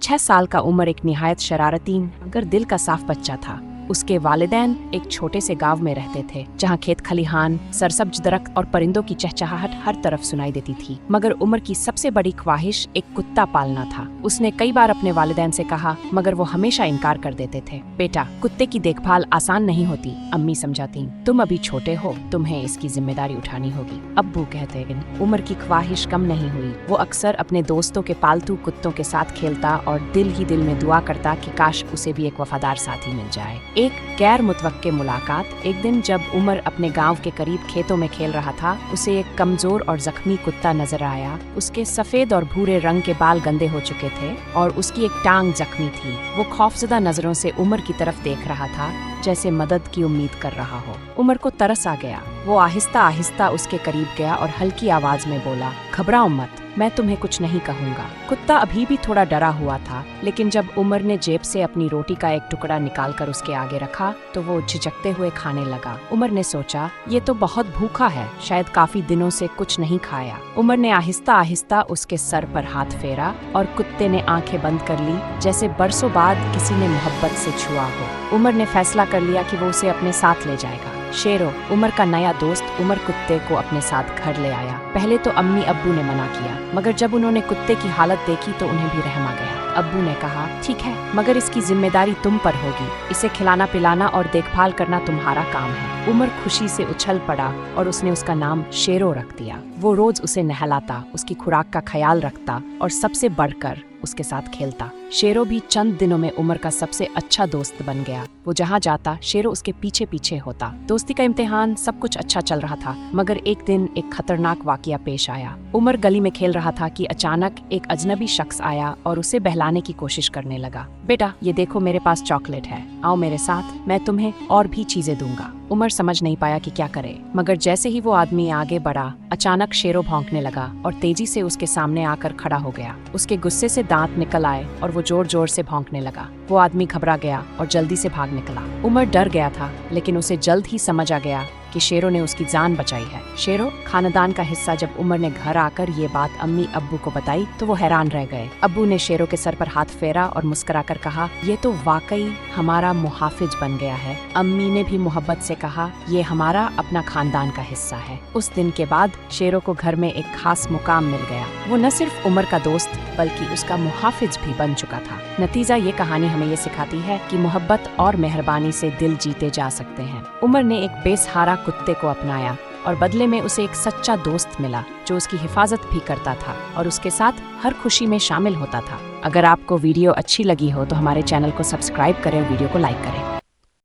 6 साल का उमर एक निहायत शरारती मगर दिल का साफ बच्चा था। उसके वालिदैन एक छोटे से गांव में रहते थे जहां खेत खलिहान, सरसब्ज दरख्त और परिंदों की चहचहाहट हर तरफ सुनाई देती थी। मगर उमर की सबसे बड़ी ख्वाहिश एक कुत्ता पालना था। उसने कई बार अपने वालिदैन से कहा मगर वो हमेशा इनकार कर देते थे। बेटा, कुत्ते की देखभाल आसान नहीं होती, अम्मी समझाती। तुम अभी छोटे हो, तुम्हें इसकी जिम्मेदारी उठानी होगी, अब्बू कहते। उमर की ख्वाहिश कम नहीं हुई। वो अक्सर अपने दोस्तों के पालतू कुत्तों के साथ खेलता और दिल ही दिल में दुआ करता कि काश उसे भी एक वफादार साथी मिल जाए। एक गैर मुतवक्के मुलाकात। एक दिन जब उमर अपने गांव के करीब खेतों में खेल रहा था, उसे एक कमजोर और जख्मी कुत्ता नजर आया। उसके सफेद और भूरे रंग के बाल गंदे हो चुके थे और उसकी एक टांग जख्मी थी। वो खौफजदा नजरों से उमर की तरफ देख रहा था, जैसे मदद की उम्मीद कर रहा हो। उमर को तरस आ गया। वो आहिस्ता आहिस्ता उसके करीब गया और हल्की आवाज में बोला, घबराओ मत, मैं तुम्हें कुछ नहीं कहूँगा। कुत्ता अभी भी थोड़ा डरा हुआ था, लेकिन जब उमर ने जेब से अपनी रोटी का एक टुकड़ा निकालकर उसके आगे रखा तो वो झिझकते हुए खाने लगा। उमर ने सोचा, ये तो बहुत भूखा है, शायद काफी दिनों से कुछ नहीं खाया। उमर ने आहिस्ता आहिस्ता उसके सर पर हाथ फेरा और कुत्ते ने आंखें बंद कर ली, जैसे बरसों बाद किसी ने मोहब्बत से छुआ हो। उमर ने फैसला कर लिया कि वो उसे अपने साथ ले जाएगा। शेरो, उमर का नया दोस्त, उमर कुत्ते को अपने साथ घर ले आया। पहले तो अम्मी अब्बू ने मना किया, मगर जब उन्होंने कुत्ते की हालत देखी तो उन्हें भी रहम आ गया। अब्बू ने कहा, ठीक है, मगर इसकी जिम्मेदारी तुम पर होगी। इसे खिलाना पिलाना और देखभाल करना तुम्हारा काम है। उमर खुशी से उछल पड़ा और उसने उसका नाम शेरो रख दिया। वो रोज उसे नहलाता, उसकी खुराक का ख्याल रखता और सबसे बढ़कर उसके साथ खेलता। शेरो भी चंद दिनों में उमर का सबसे अच्छा दोस्त बन गया। वो जहाँ जाता, शेरो उसके पीछे पीछे होता। दोस्ती का इम्तिहान, सब कुछ अच्छा चल रहा था, मगर एक दिन एक खतरनाक वाकया पेश आया। उमर गली में खेल रहा था कि अचानक एक अजनबी शख्स आया और उसे बहलाने की कोशिश करने लगा। बेटा, ये देखो, मेरे पास चॉकलेट है, आओ मेरे साथ, मैं तुम्हें और भी चीजें दूंगा। उमर समझ नहीं पाया कि क्या करे, मगर जैसे ही वो आदमी आगे बढ़ा, अचानक शेरो भौंकने लगा और तेजी से उसके सामने आकर खड़ा हो गया। उसके गुस्से से दांत निकल आए और वो जोर जोर से भौंकने लगा। वो आदमी घबरा गया और जल्दी से भाग निकला। उमर डर गया था, लेकिन उसे जल्द ही समझ आ गया कि शेरो ने उसकी जान बचाई है। शेरो खानदान का हिस्सा। जब उमर ने घर आकर ये बात अम्मी अब्बू को बताई तो वो हैरान रह गए। अब्बू ने शेरो के सर पर हाथ फेरा और मुस्कुराकर कहा, ये तो वाकई हमारा मुहाफिज बन गया है। अम्मी ने भी मोहब्बत से कहा, ये हमारा अपना खानदान का हिस्सा है। उस दिन के बाद शेरो को घर में एक खास मुकाम मिल गया। वो न सिर्फ उमर का दोस्त बल्कि उसका मुहाफिज भी बन चुका था। नतीजा, ये कहानी हमें ये सिखाती है कि मोहब्बत और मेहरबानी से दिल जीते जा सकते हैं। उमर ने एक बेसहारा कुत्ते को अपनाया और बदले में उसे एक सच्चा दोस्त मिला जो उसकी हिफाजत भी करता था और उसके साथ हर खुशी में शामिल होता था। अगर आपको वीडियो अच्छी लगी हो तो हमारे चैनल को सब्सक्राइब करें और वीडियो को लाइक करें।